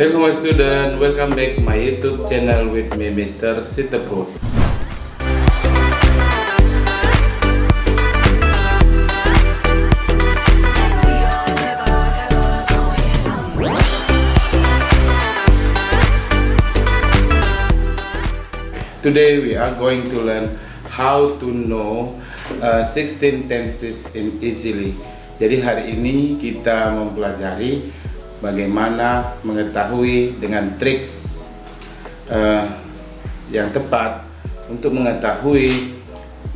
Hello my student, welcome back my YouTube channel with me Mr. Sitapur. Today we are going to learn how to know 16 tenses in easily. Jadi hari ini kita mempelajari bagaimana mengetahui dengan triks yang tepat untuk mengetahui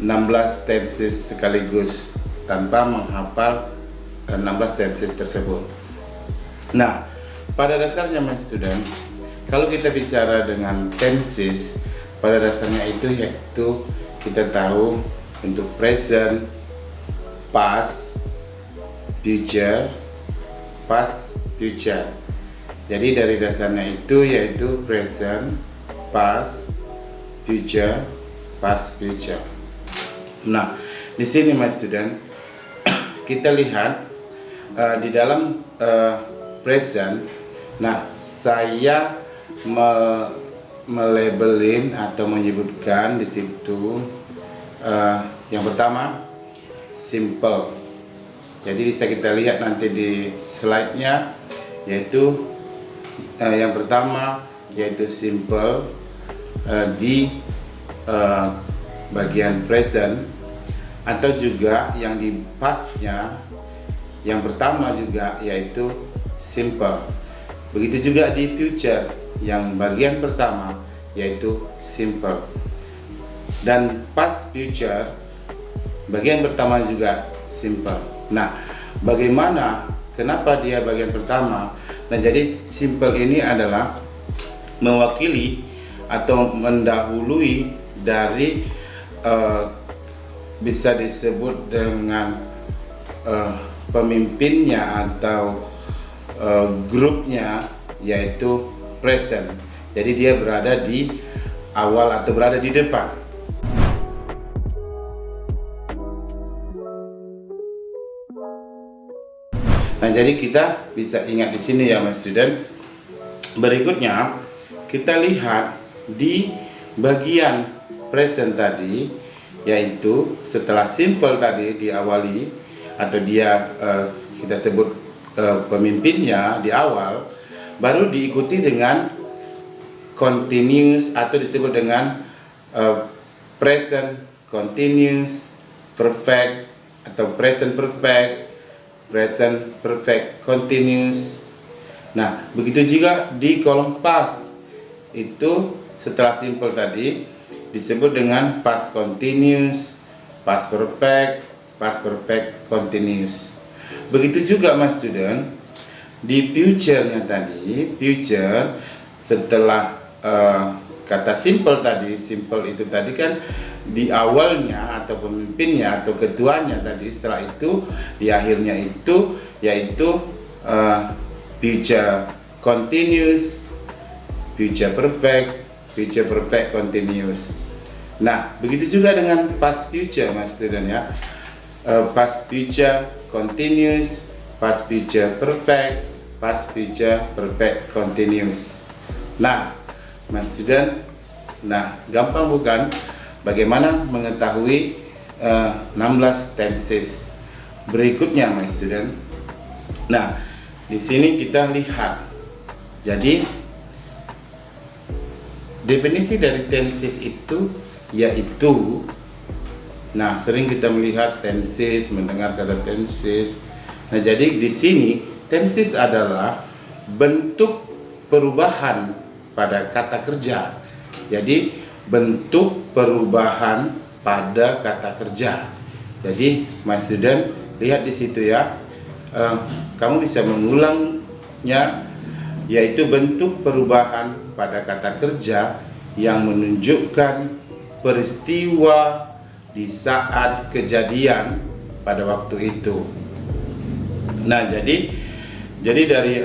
16 tenses sekaligus tanpa menghafal 16 tenses tersebut. Nah, pada dasarnya my student, kalau kita bicara dengan tenses, pada dasarnya itu yaitu kita tahu untuk present, past, future, past, future. Jadi dari dasarnya itu yaitu present, past, future, past, future. Nah, di sini my student, kita lihat di dalam present. Nah, saya melabelin atau menyebutkan di situ yang pertama simple. Jadi bisa kita lihat nanti di slide-nya, yaitu yang pertama yaitu simple di bagian present, atau juga yang di past-nya yang pertama juga yaitu simple. Begitu juga di future yang bagian pertama yaitu simple, dan past future bagian pertama juga simple. Nah, bagaimana, kenapa dia bagian pertama? Nah, jadi simple ini adalah mewakili atau mendahului dari bisa disebut dengan pemimpinnya atau grupnya, yaitu present. Jadi dia berada di awal atau berada di depan. Nah, jadi kita bisa ingat di sini ya, mas student. Berikutnya kita lihat di bagian present tadi, yaitu setelah simple tadi diawali atau dia kita sebut pemimpinnya di awal, baru diikuti dengan continuous atau disebut dengan present continuous perfect atau present perfect, present perfect continuous. Nah, begitu juga di kolom past, itu setelah simple tadi disebut dengan past continuous, past perfect continuous. Begitu juga mas student di future-nya tadi, future setelah kata simple tadi, simple itu tadi kan di awalnya atau pemimpinnya atau ketuanya tadi, setelah itu di akhirnya itu yaitu future continuous, future perfect continuous. Nah, begitu juga dengan past future mas student ya, past future continuous, past future perfect, past future perfect continuous. Nah mas student, nah gampang bukan bagaimana mengetahui 16 tenses berikutnya my student. Nah, di sini kita lihat. Jadi definisi dari tenses itu yaitu, nah sering kita melihat tenses, mendengar kata tenses. Nah, jadi di sini tenses adalah bentuk perubahan pada kata kerja. Jadi bentuk perubahan pada kata kerja. Jadi my student, lihat di situ ya, kamu bisa mengulangnya, yaitu bentuk perubahan pada kata kerja yang menunjukkan peristiwa di saat kejadian pada waktu itu. Nah, jadi dari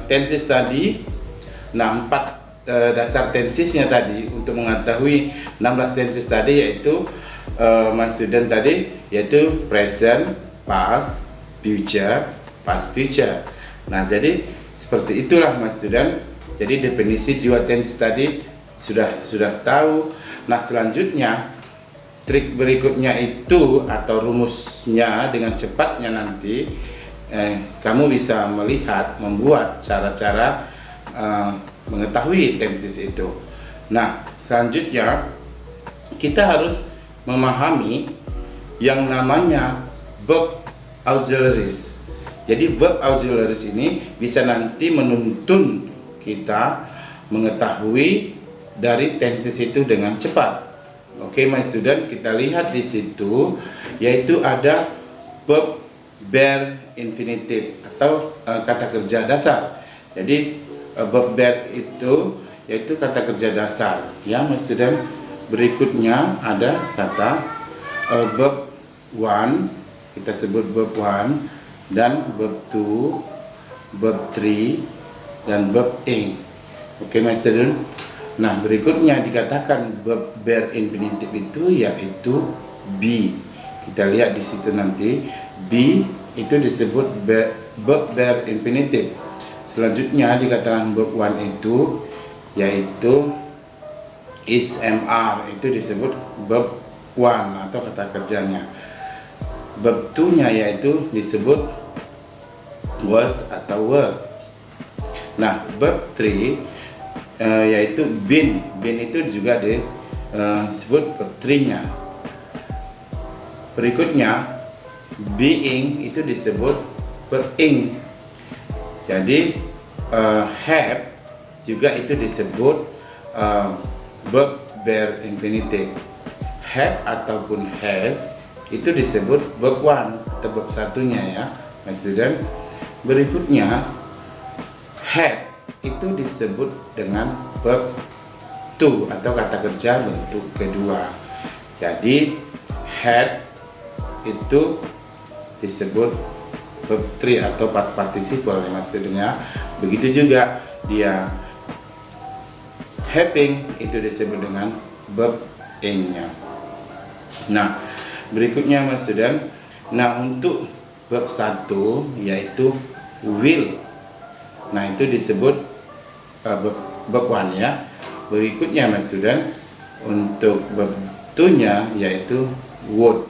tenses tadi, nah 4 dasar tensesnya tadi untuk mengetahui 16 tenses tadi, yaitu mas student tadi, yaitu present, past, future, past future. Nah, jadi seperti itulah mas student Jadi definisi dua tenses tadi sudah tahu. Nah, selanjutnya trik berikutnya itu atau rumusnya dengan cepatnya nanti kamu bisa melihat membuat cara-cara mengetahui tenses itu. Nah, selanjutnya kita harus memahami yang namanya verb auxiliaries. Jadi verb auxiliaries ini bisa nanti menuntun kita mengetahui dari tenses itu dengan cepat. Oke, my student, kita lihat di situ yaitu ada verb bare infinitive atau kata kerja dasar. Jadi verb bare itu yaitu kata kerja dasar. Ya, my student, berikutnya ada kata verb one, kita sebut verb one, dan verb two, verb three, dan verb ing. Oke, my student. Nah, berikutnya dikatakan verb bare infinitive itu yaitu be. Kita lihat di situ nanti be itu disebut verb bare infinitive. Selanjutnya dikatakan verb one itu yaitu is mr, itu disebut verb one atau kata kerjanya. Verb two nya yaitu disebut was atau were. Nah, verb three yaitu been itu juga disebut verb 3-nya. Berikutnya being itu disebut verb ing. Jadi have juga itu disebut verb bare infinitive. Have ataupun has itu disebut verb one atau verb satunya, ya, my student. Berikutnya had itu disebut dengan verb two atau kata kerja bentuk kedua. Jadi had itu disebut verb three atau past participle, ya, maksudnya. Begitu juga dia having itu disebut dengan verb ing-nya. Nah, berikutnya, mas student. Nah, untuk verb satu yaitu will. Nah, itu disebut verb one, ya. Berikutnya, mas student, untuk verb two-nya yaitu would.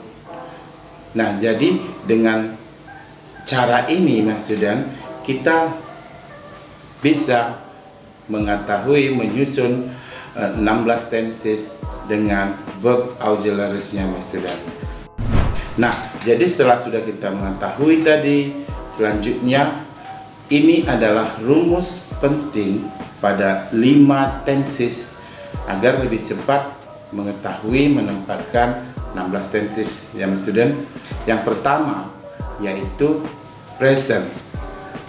Nah, jadi dengan cara ini, mas student, kita bisa mengetahui menyusun 16 tenses dengan verb auxiliaries-nya, mas student. Nah, jadi setelah sudah kita mengetahui tadi, selanjutnya ini adalah rumus penting pada 5 tenses agar lebih cepat mengetahui menempatkan 16 tenses, ya, mas student. Yang pertama yaitu present.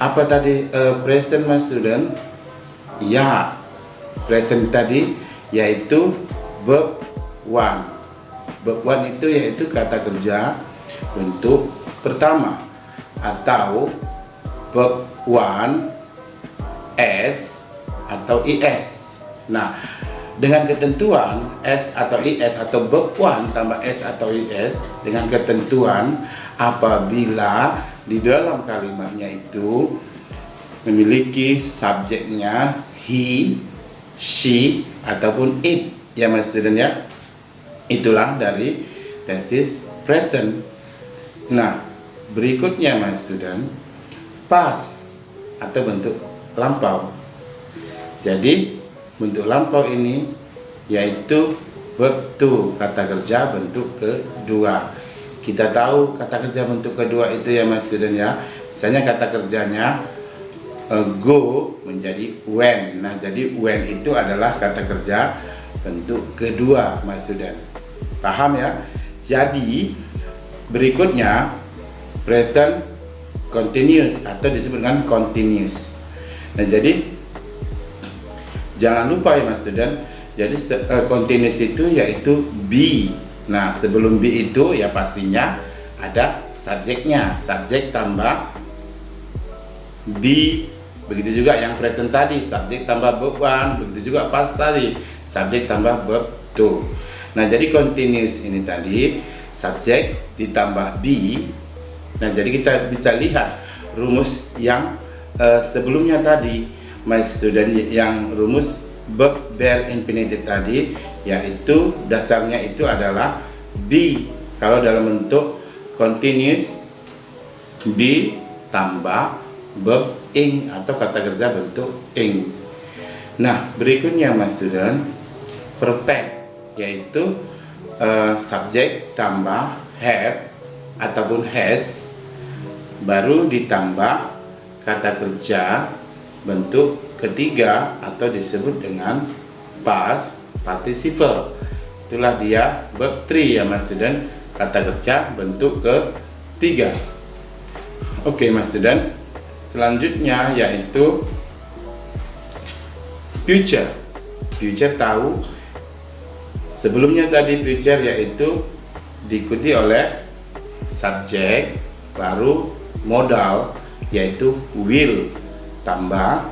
Apa tadi present, mas student? Ya, present tadi yaitu verb one. Verb one itu yaitu kata kerja bentuk pertama atau verb one s atau is. Nah, dengan ketentuan s atau is atau verb one tambah s atau is, dengan ketentuan apabila di dalam kalimatnya itu memiliki subjeknya he, she ataupun it, ya, mas student, ya. Itulah dari tenses present. Nah, berikutnya, mas student, past atau bentuk lampau. Jadi bentuk lampau ini yaitu verb to, kata kerja bentuk kedua. Kita tahu kata kerja bentuk kedua itu, ya, mas student, ya. Misalnya kata kerjanya go menjadi when. Nah, jadi when itu adalah kata kerja bentuk kedua, mas student. Paham, ya? Jadi berikutnya present continuous atau disebut dengan continuous. Nah, jadi jangan lupa, ya, mas student. Jadi continuous itu yaitu be. Nah, sebelum be itu ya pastinya ada subjeknya, subjek tambah be. Begitu juga yang present tadi, subjek tambah verb one. Begitu juga past tadi, subjek tambah verb two. Nah, jadi continuous ini tadi subjek ditambah be. Nah, jadi kita bisa lihat rumus yang sebelumnya tadi, my student, yang rumus verb bare infinitive tadi, yaitu dasarnya itu adalah be. Kalau dalam bentuk continuous, be tambah verb ing atau kata kerja bentuk ing. Nah, berikutnya my student, perfect, yaitu subjek tambah have ataupun has, baru ditambah kata kerja bentuk ketiga atau disebut dengan past participle. Itulah dia verb 3 ya my student, kata kerja bentuk ketiga. Oke my student, selanjutnya yaitu future. Future tahu sebelumnya tadi future yaitu diikuti oleh subjek baru modal yaitu will tambah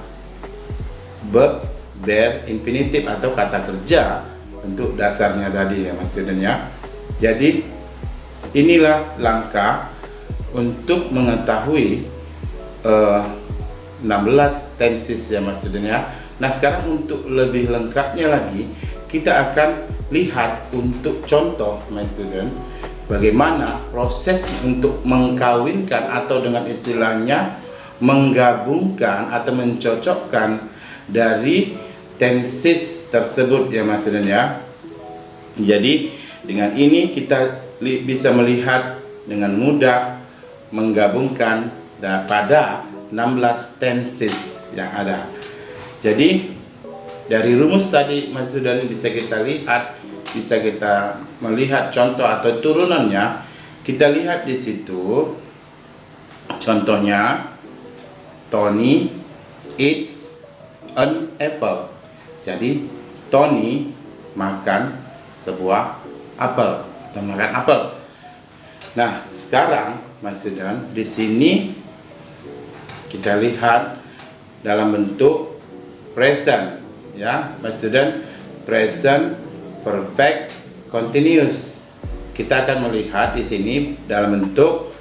verb bare infinitive atau kata kerja untuk dasarnya tadi ya mas student ya. Jadi inilah langkah untuk mengetahui 16 tenses ya mas student ya. Nah sekarang untuk lebih lengkapnya lagi kita akan lihat untuk contoh my student, bagaimana proses untuk mengkawinkan atau dengan istilahnya menggabungkan atau mencocokkan dari tenses tersebut ya mas student ya. Jadi dengan ini kita bisa melihat dengan mudah menggabungkan pada 16 tenses yang ada. Jadi dari rumus tadi mas student bisa kita lihat, bisa kita melihat contoh atau turunannya. Kita lihat di situ contohnya, Tony eats an apple. Jadi Tony makan sebuah apel atau makan apel. Nah sekarang mas student di sini kita lihat dalam bentuk present ya mas student, present perfect continuous. Kita akan melihat di sini dalam bentuk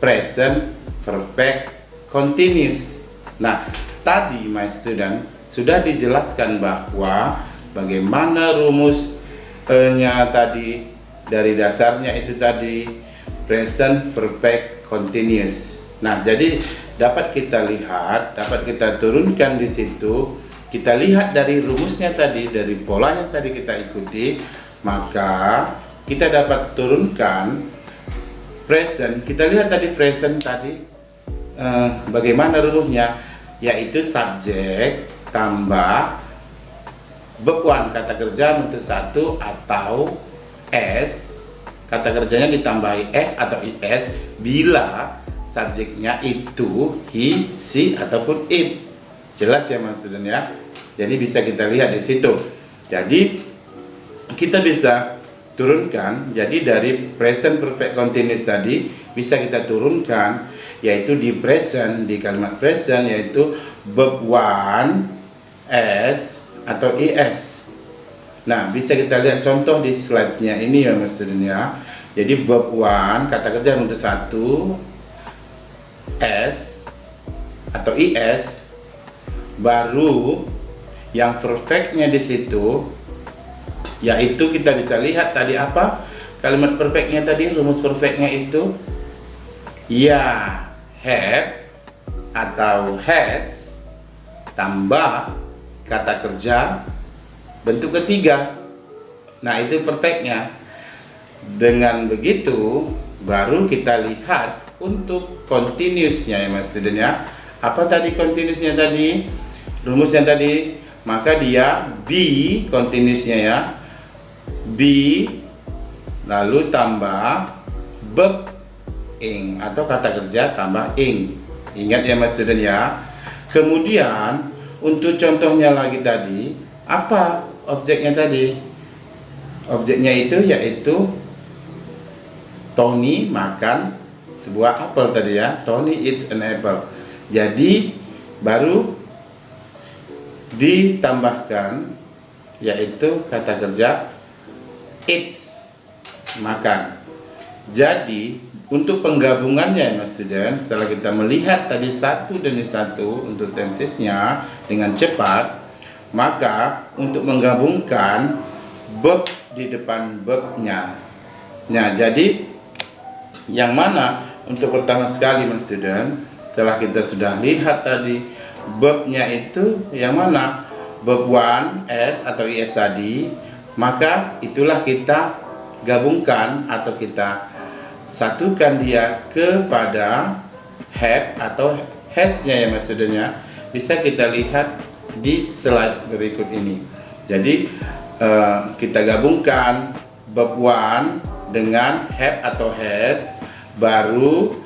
present perfect continuous. Nah tadi my student sudah dijelaskan bahwa bagaimana rumusnya tadi, dari dasarnya itu tadi present perfect continuous. Nah jadi dapat kita lihat, dapat kita turunkan di situ. Kita lihat dari rumusnya tadi, dari polanya tadi kita ikuti, maka kita dapat turunkan present. Kita lihat tadi present tadi bagaimana rumusnya, yaitu subjek tambah verb one, kata kerja bentuk satu atau s, kata kerjanya ditambahi s atau is bila subjeknya itu he, she ataupun it. Jelas ya mas student ya. Jadi bisa kita lihat di situ. Jadi kita bisa turunkan. Jadi dari present perfect continuous tadi bisa kita turunkan, yaitu di present, di kalimat present yaitu verb one s atau es. Nah bisa kita lihat contoh di slides-nya ini ya mas student ya. Jadi verb one, kata kerja untuk satu, s atau is, baru yang perfectnya di situ, yaitu kita bisa lihat tadi apa kalimat perfectnya tadi, rumus perfectnya itu ya have atau has tambah kata kerja bentuk ketiga. Nah itu perfectnya. Dengan begitu baru kita lihat untuk continuousnya ya mas student ya. Apa tadi continuousnya tadi, rumusnya tadi? Maka dia be continuousnya ya, be lalu tambah verb ing atau kata kerja tambah ing. Ingat ya mas student ya. Kemudian untuk contohnya lagi tadi, apa objeknya tadi? Objeknya itu yaitu Tony makan sebuah apel tadi ya. Tony eats an apple. Jadi baru ditambahkan yaitu kata kerja eats, makan. Jadi untuk penggabungannya Mas student, setelah kita melihat tadi satu demi satu untuk tensesnya dengan cepat, maka untuk menggabungkan verb di depan verbnya. Nah, jadi yang mana untuk pertama sekali Mas student, setelah kita sudah lihat tadi verbnya itu yang mana, verb 1 s atau is tadi, maka itulah kita gabungkan atau kita satukan dia kepada have atau has-nya ya Mas student ya. Bisa kita lihat di slide berikut ini. Jadi kita gabungkan verb 1 dengan have atau has, baru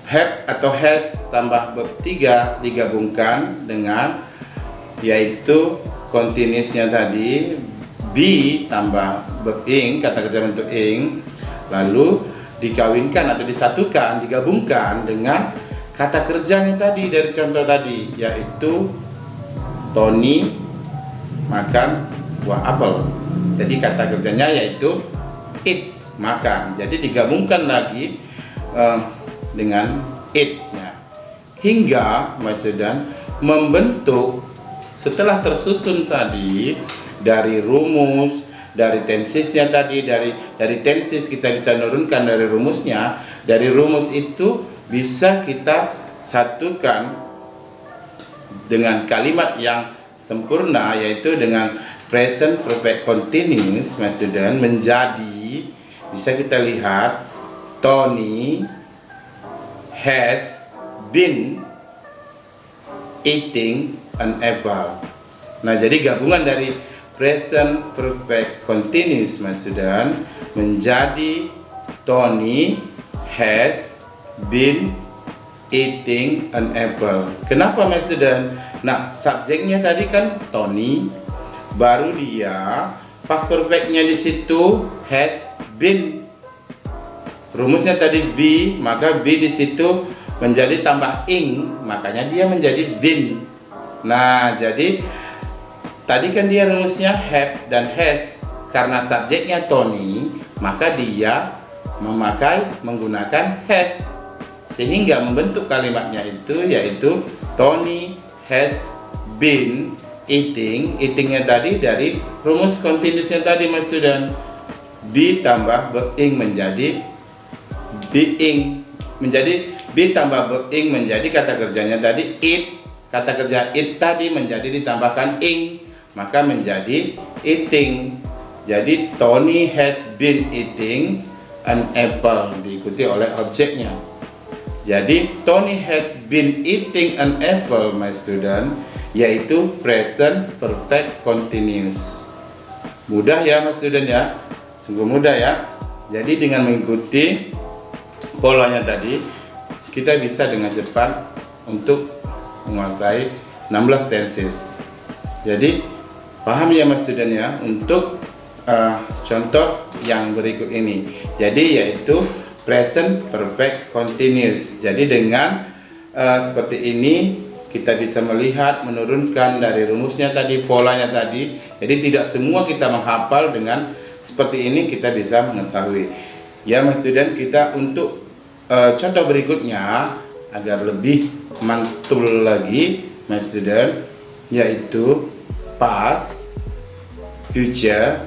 have atau has tambah verb 3 digabungkan dengan yaitu continuousnya tadi be tambah verb ing, kata kerja bentuk ing, lalu dikawinkan atau disatukan, digabungkan dengan kata kerjanya tadi dari contoh tadi, yaitu Tony makan sebuah apel. Jadi kata kerjanya yaitu eats, makan. Jadi digabungkan lagi dengan eats-nya hingga Mas student membentuk, setelah tersusun tadi dari rumus, dari tensesnya tadi, dari tenses kita bisa menurunkan dari rumusnya. Dari rumus itu bisa kita satukan dengan kalimat yang sempurna, yaitu dengan present perfect continuous Mas student, menjadi, bisa kita lihat, Tony has been eating an apple. Nah, jadi gabungan dari present perfect continuous Mas student menjadi Tony has been eating an apple. Kenapa Mas student? Nah, subjeknya tadi kan Tony, baru dia past perfectnya di situ has been. Rumusnya tadi be, maka be di situ menjadi tambah ing, makanya dia menjadi been. Nah, jadi tadi kan dia rumusnya have dan has, karena subjeknya Tony, maka dia menggunakan has, sehingga membentuk kalimatnya itu yaitu Tony has been eating. Eatingnya tadi dari rumus continuousnya tadi Mas student, be tambah verb ing menjadi being, menjadi be tambah verb ing menjadi kata kerjanya tadi eat. Kata kerja eat tadi menjadi ditambahkan ing, maka menjadi eating. Jadi Tony has been eating an apple, diikuti oleh objeknya. Jadi Tony has been eating an apple my student, yaitu present perfect continuous. Mudah ya Mas student ya, sungguh mudah ya. Jadi dengan mengikuti polanya tadi, kita bisa dengan cepat untuk menguasai 16 tenses. Jadi paham ya Mas student ya untuk contoh yang berikut ini. Jadi yaitu present perfect continuous. Jadi dengan seperti ini kita bisa melihat, menurunkan dari rumusnya tadi, polanya tadi. Jadi tidak semua kita menghafal, dengan seperti ini kita bisa mengetahui. Ya Mas student, kita untuk contoh berikutnya agar lebih mantul lagi Mas student, yaitu past, future,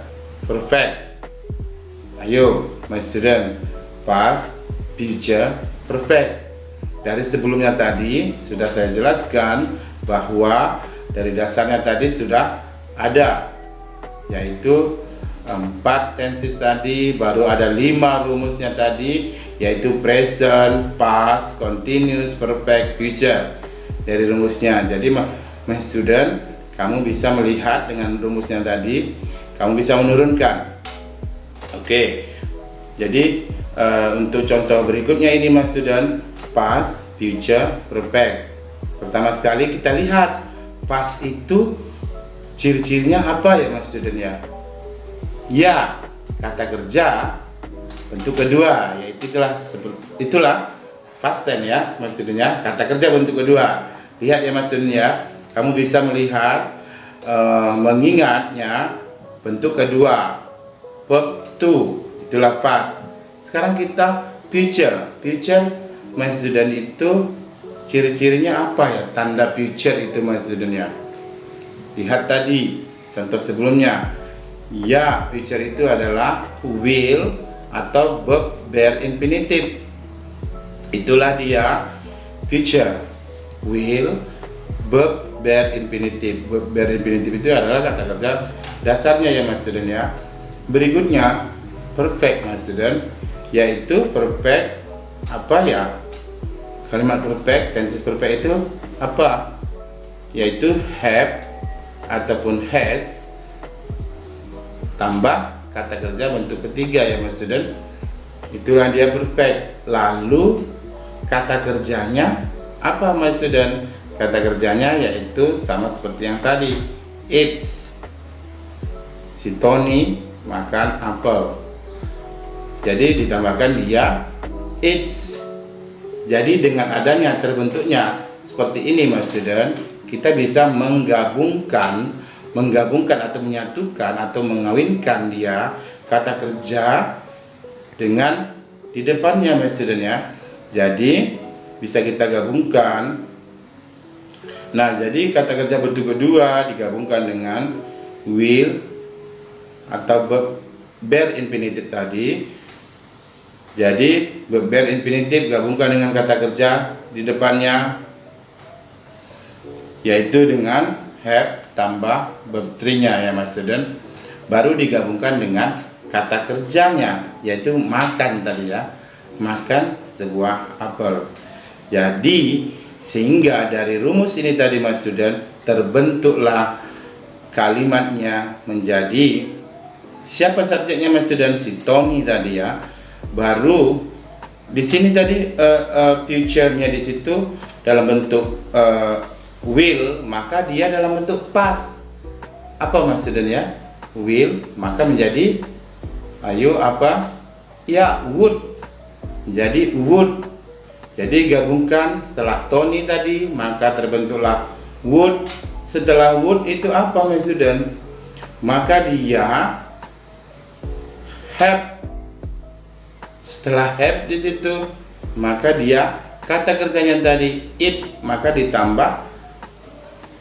perfect. Ayo Mas student, past, future, perfect. Dari sebelumnya tadi sudah saya jelaskan bahwa dari dasarnya tadi sudah ada, yaitu 4 tenses tadi, baru ada 5 rumusnya tadi, yaitu present, past, continuous, perfect, future dari rumusnya. Jadi Mas student, kamu bisa melihat dengan rumusnya tadi, kamu bisa menurunkan. Oke, jadi untuk contoh berikutnya ini Mas student, past, future, perfect. Pertama sekali kita lihat past itu ciri-cirinya apa ya Mas student ya? Ya, kata kerja bentuk kedua, yaitu itulah past tense ya Mas student ya, kata kerja bentuk kedua. Lihat ya Mas student ya, kamu bisa melihat mengingatnya bentuk kedua, verb to, itulah past. Sekarang kita future. Future, my student, itu ciri-cirinya apa ya? Tanda future itu, my student ya. Lihat tadi contoh sebelumnya. Ya, future itu adalah will atau verb bare infinitive. Itulah dia future. Will, verb bare infinitive. Verb bare infinitive itu adalah kata kerja dasarnya ya, my student ya. Berikutnya perfect, my student, yaitu perfect apa ya? Kalimat perfect, tenses perfect itu apa? Yaitu have ataupun has tambah kata kerja bentuk ketiga ya, my student. Itulah dia perfect. Lalu kata kerjanya apa, my student? Kata kerjanya yaitu sama seperti yang tadi. Eats. Si Tony makan apel. Jadi ditambahkan dia eats. Jadi dengan adanya terbentuknya seperti ini, my student, kita bisa menggabungkan atau menyatukan atau mengawinkan dia kata kerja dengan di depannya, my student ya. Jadi bisa kita gabungkan. Nah, jadi kata kerja bentuk kedua digabungkan dengan will atau bare infinitive tadi. Jadi verb bare infinitive gabungkan dengan kata kerja di depannya, yaitu dengan have tambah verb 3-nya ya, my student. Baru digabungkan dengan kata kerjanya, yaitu makan tadi ya. Makan sebuah apel. Jadi sehingga dari rumus ini tadi, my student, terbentuklah kalimatnya menjadi siapa subjeknya, my student? Si Tommy tadi ya. Baru di sini tadi future-nya di situ dalam bentuk will, maka dia dalam bentuk past. Apa maksudnya? Will, maka menjadi ayo apa? Ya, would. Jadi would. Jadi gabungkan setelah Tony tadi, maka terbentuklah would. Setelah would itu apa, my student? Maka dia have. Setelah have di situ, maka dia kata kerjanya tadi eat, maka ditambah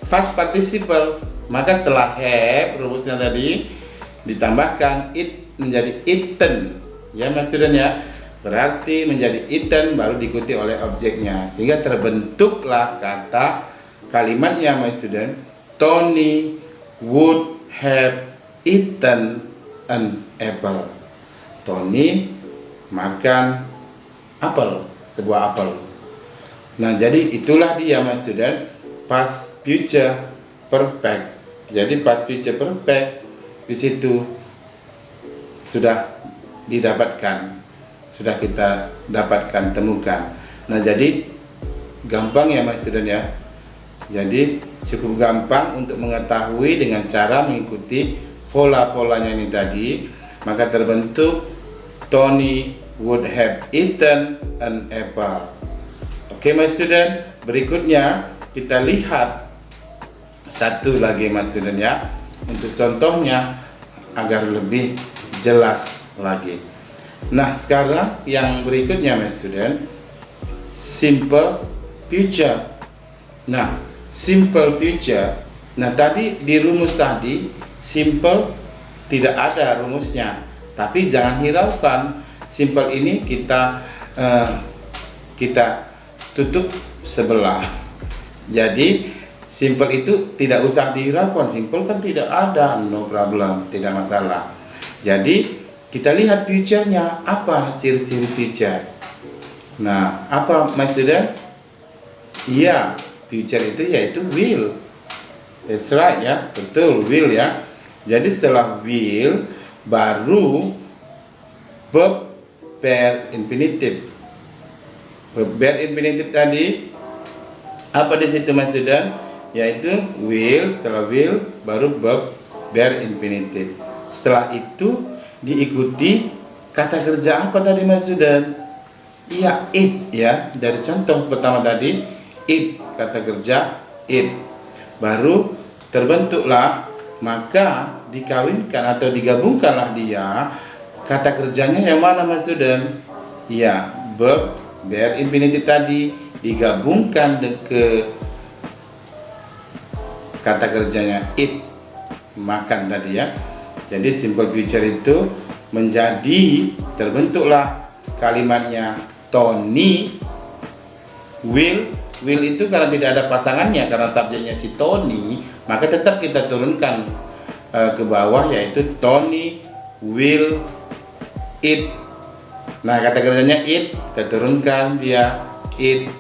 past participle. Maka setelah have rumusnya tadi ditambahkan it menjadi eaten ya, my student ya. Berarti menjadi eaten baru diikuti oleh objeknya, sehingga terbentuklah kata kalimatnya, my student. Tony would have eaten an apple. Tony makan apel, sebuah apel. Nah, jadi itulah dia, my student, past future perfect. Jadi past future perfect di situ sudah didapatkan, sudah kita dapatkan, temukan. Nah, jadi gampang ya, my student ya. Jadi cukup gampang untuk mengetahui dengan cara mengikuti pola-polanya ini tadi, maka terbentuk Tony would have eaten an apple. Oke, my student, berikutnya kita lihat satu lagi, my student ya, untuk contohnya agar lebih jelas lagi. Nah, sekarang yang berikutnya, my student, simple future. Nah, simple future. Nah, tadi di rumus tadi simple tidak ada rumusnya, tapi jangan hiraukan. Simple ini kita tutup sebelah. Jadi simple itu tidak usah dihiraukan. Simple kan tidak ada, no problem, tidak masalah. Jadi kita lihat future-nya, apa ciri-ciri future. Nah, apa, my student? Iya, future itu yaitu will. That's right ya, betul, will ya. Jadi setelah will baru verb bare infinitive. Verb bare infinitive tadi apa di situ, my student? Yaitu will, setelah will baru verb bare infinitive. Setelah itu diikuti kata kerja apa tadi, my student? Iya, it ya. Dari contoh pertama tadi, it, kata kerja it. Baru terbentuklah, maka dikawinkan atau digabungkanlah dia kata kerjanya yang mana mas student? Ya, verb bare infinitive tadi digabungkan ke kata kerjanya eat, makan tadi ya. Jadi simple future itu menjadi terbentuklah kalimatnya Tony will itu karena tidak ada pasangannya, karena subjeknya si Tony, maka tetap kita turunkan ke bawah, yaitu Tony will eat. Nah, kata kerjanya eat kita turunkan, dia eat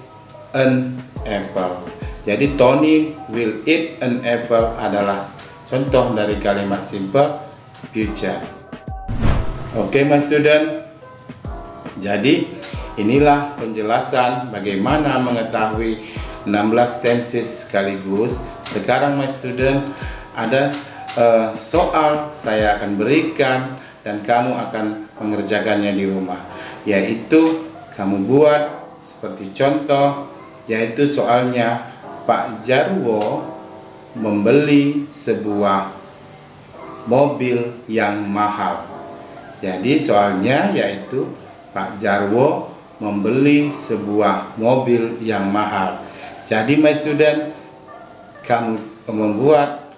an apple. Jadi Tony will eat an apple adalah contoh dari kalimat simple future. Oke my student, jadi inilah penjelasan bagaimana mengetahui 16 tenses sekaligus. Sekarang my student, ada soal saya akan berikan dan kamu akan mengerjakannya di rumah, yaitu kamu buat seperti contoh, yaitu soalnya Pak Jarwo membeli sebuah mobil yang mahal. Jadi soalnya yaitu Pak Jarwo membeli sebuah mobil yang mahal. Jadi my student, kamu membuat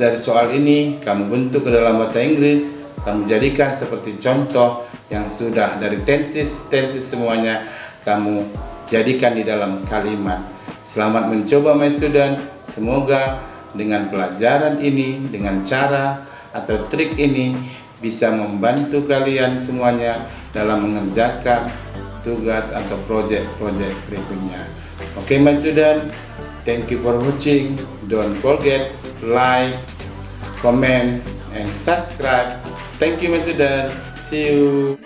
dari soal ini, kamu bentuk ke dalam bahasa Inggris, kamu jadikan seperti contoh yang sudah dari tenses semuanya kamu jadikan di dalam kalimat. Selamat mencoba my student. Semoga dengan pelajaran ini, dengan cara atau trik ini bisa membantu kalian semuanya dalam mengerjakan tugas atau proyek-proyek berikutnya. Oke my student, thank you for watching. Don't forget like, comment, and subscribe. Thank you my student. See you.